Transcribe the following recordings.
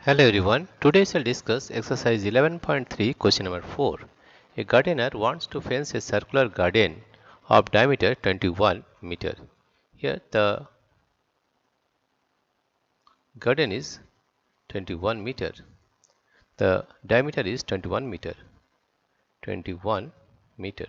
Hello everyone. Today we shall discuss exercise 11.3 question number 4. A gardener wants to fence a circular garden of diameter 21 meter. Here the garden is 21 meter. The diameter is 21 meter. 21 meter.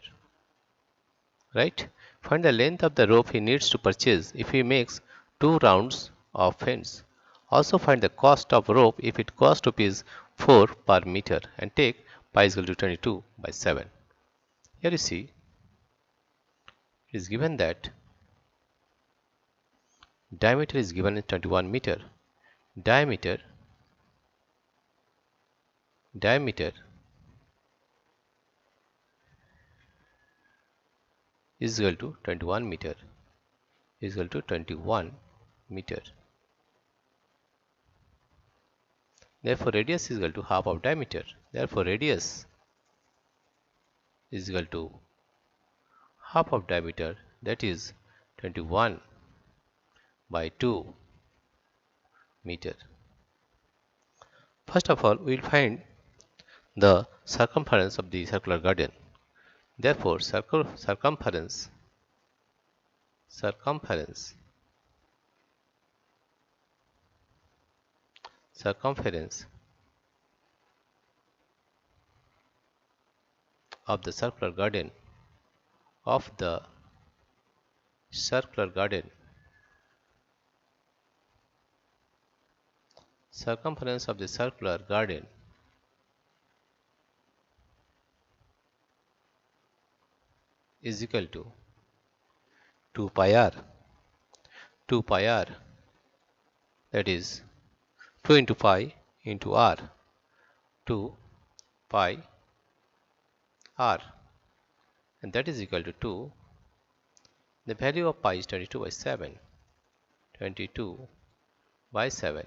Right? Find the length of the rope he needs to purchase if he makes 2 rounds of fence. Also find the cost of rope if it costs rupees 4 per meter and take pi is equal to 22 by 7. Here you see it is given that diameter is given as 21 meter. Diameter is equal to 21 meter. Is equal to 21 meter. Therefore radius is equal to half of diameter. Therefore radius is equal to half of diameter, that is 21 by 2 meter. First of all, we will find the circumference of the circular garden. Therefore circumference of the circular garden is equal to 2 pi r. 2 pi r, that is 2 into pi into r. 2 pi r, and that is equal to 2. The value of pi is 22 by 7. 22 by 7.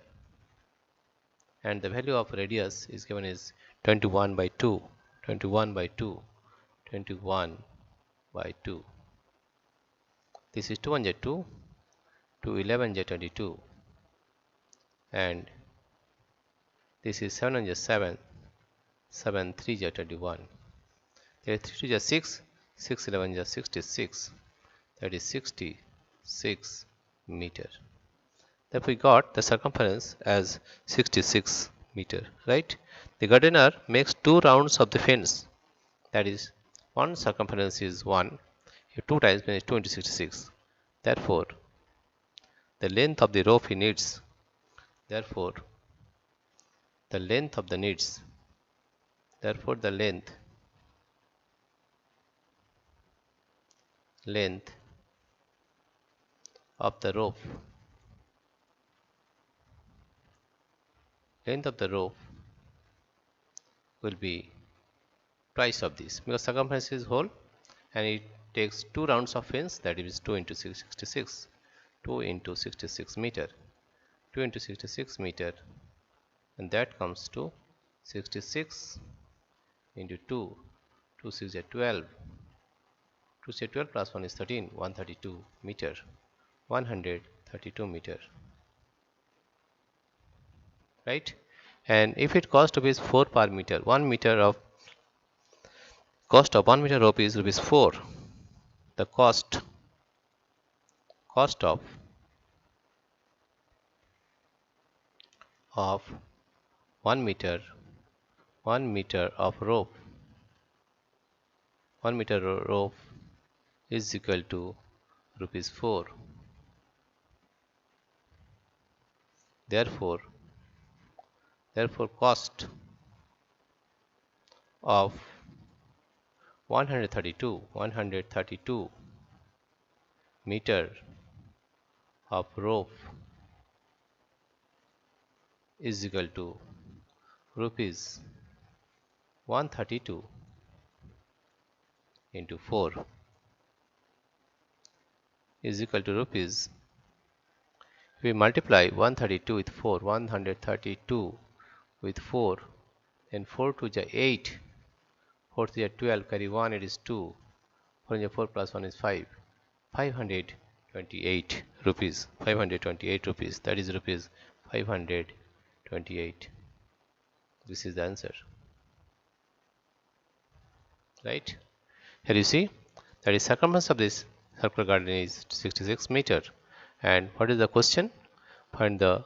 And the value of radius is given as 21 by 2. 21 by 2. 21 by 2. This is 2 1 2. 2 11 22. And this is 7 1 7. 7 3 21. There is 3 2 6. 6 11 66. That is 66 meter. Therefore we got the circumference as 66 meter, right? The gardener makes 2 rounds of the fence. That is, one circumference is 1. If 2 times is 2 into 66. Therefore the length of the rope he needs. Therefore the length of the needs. Therefore the length of the rope will be twice of this, because circumference is whole and it takes 2 rounds of fence, that is 2 into 66. 2 into 66 meter. 2 into 66 meter, and that comes to 66 into 2. 2 6 is 12. 2 6 12 plus 1 is 13. 132 meter. 132 meter. Right? And if it costs rupees 4 per meter, 1 meter of cost of 1 meter rope is rupees 4. The cost of 1 meter of rope, 1 meter rope is equal to rupees 4. Therefore cost of 132 meter of rope is equal to rupees 132 into 4 is equal to rupees. If we multiply 132 with 4, 132 with 4, then 4 to the 8, 4 to the 12, carry 1, it is 2, 4 to the 4 plus 1 is 5, 528 rupees, 528 rupees, that is rupees 528. This is the answer, right? Here you see that is circumference of this circular garden is 66 meter. And what is the question? Find the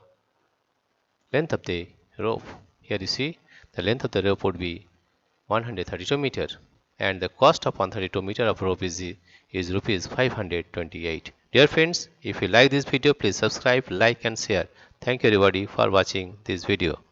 length of the rope. Here you see the length of the rope would be 132 meter, and the cost of 132 meter of rope is rupees 528. Dear friends, if you like this video, please subscribe, like and share. Thank you everybody for watching this video.